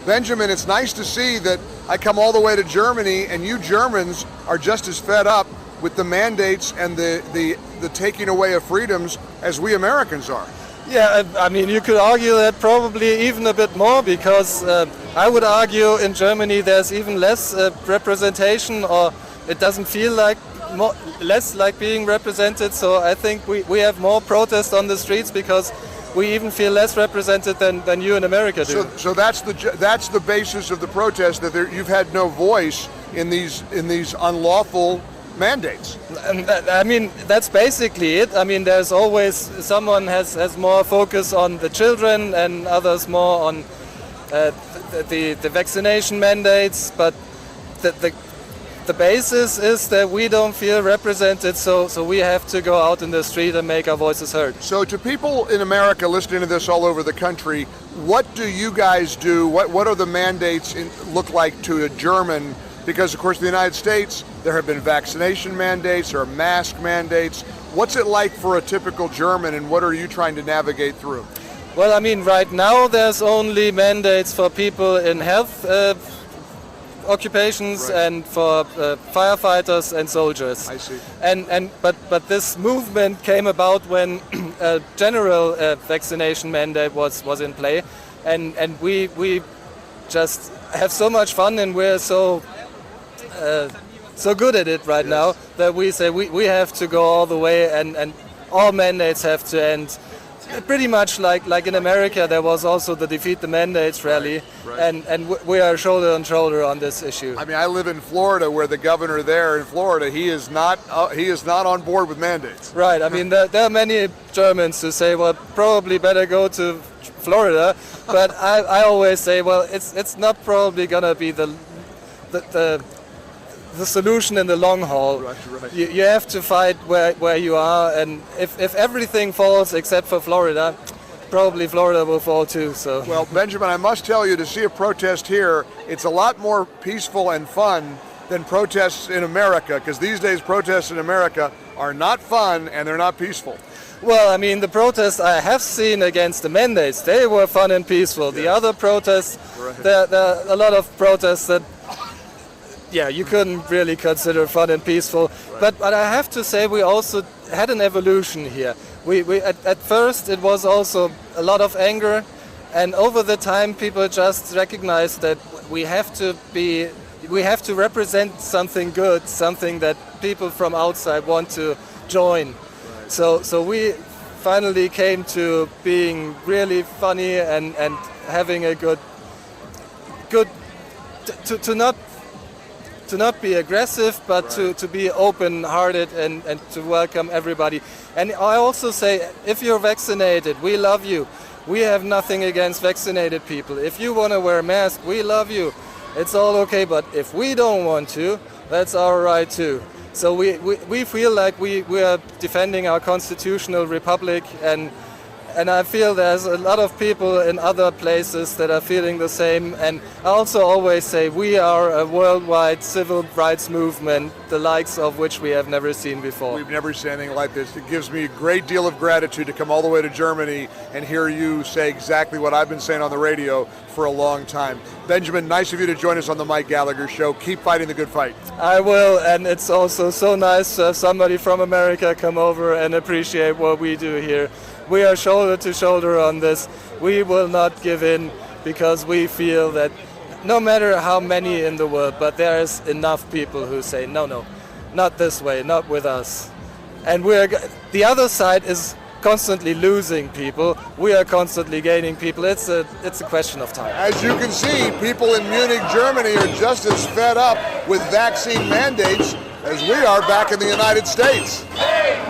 Benjamin, it's nice to see that I come all the way to Germany and you Germans are just as fed up with the mandates and the taking away of freedoms as we Americans are. Yeah, I mean, you could argue that probably even a bit more, because I would argue in Germany there's even less representation, or it doesn't feel like less like being represented. So I think we have more protests on the streets because we even feel less represented than you in America do. So that's the basis of the protest, that you've had no voice in these unlawful mandates. I mean, that's basically it. I mean, there's always someone has more focus on the children and others more on the vaccination mandates, but the basis is that we don't feel represented, so we have to go out in the street and make our voices heard. So to people in America listening to this all over the country, what do you guys do? What are the mandates look like to a German? Because of course in the United States there have been vaccination mandates or mask mandates. What's it like for a typical German, and what are you trying to navigate through? Well, I mean, right now there's only mandates for people in health occupations, right, and for firefighters and soldiers. I see. But this movement came about when a general vaccination mandate was in play, and we just have so much fun, and we're so good at it right, yes, now, that we say we have to go all the way, and all mandates have to end. Pretty much like in America, there was also the Defeat the Mandates rally, right. And we are shoulder on shoulder on this issue. I mean, I live in Florida, where the governor there in Florida, he is not on board with mandates. Right. I mean, there are many Germans who say, well, probably better go to Florida, but I always say, well, it's not probably gonna be the solution in the long haul. Right. You have to fight where you are, and if everything falls except for Florida, probably Florida will fall too. So. Well, Benjamin, I must tell you, to see a protest here, it's a lot more peaceful and fun than protests in America, because these days protests in America are not fun and they're not peaceful. Well, I mean, the protests I have seen against the mandates, they were fun and peaceful. Yes. The other protests, right, there are a lot of protests that, yeah, you couldn't really consider fun and peaceful. Right. But I have to say, we also had an evolution here. We at first it was also a lot of anger, and over the time people just recognized that we have to represent something good, something that people from outside want to join. Right. So we finally came to being really funny and having a good to not be aggressive, but right, to be open-hearted and to welcome everybody. And I also say, if you're vaccinated, we love you. We have nothing against vaccinated people. If you want to wear a mask, we love you. It's all okay, but if we don't want to, that's our right too. So we feel like we are defending our constitutional republic, and I feel there's a lot of people in other places that are feeling the same. And I also always say we are a worldwide civil rights movement, the likes of which we have never seen before. We've never seen anything like this. It gives me a great deal of gratitude to come all the way to Germany and hear you say exactly what I've been saying on the radio for a long time. Benjamin, nice of you to join us on the Mike Gallagher Show. Keep fighting the good fight. I will, and it's also so nice to have somebody from America come over and appreciate what we do here. We are shoulder to shoulder on this. We will not give in, because we feel that no matter how many in the world, but there is enough people who say, no, not this way, not with us. And the other side is constantly losing people. We are constantly gaining people. It's a question of time. As you can see, people in Munich, Germany are just as fed up with vaccine mandates as we are back in the United States. Hey,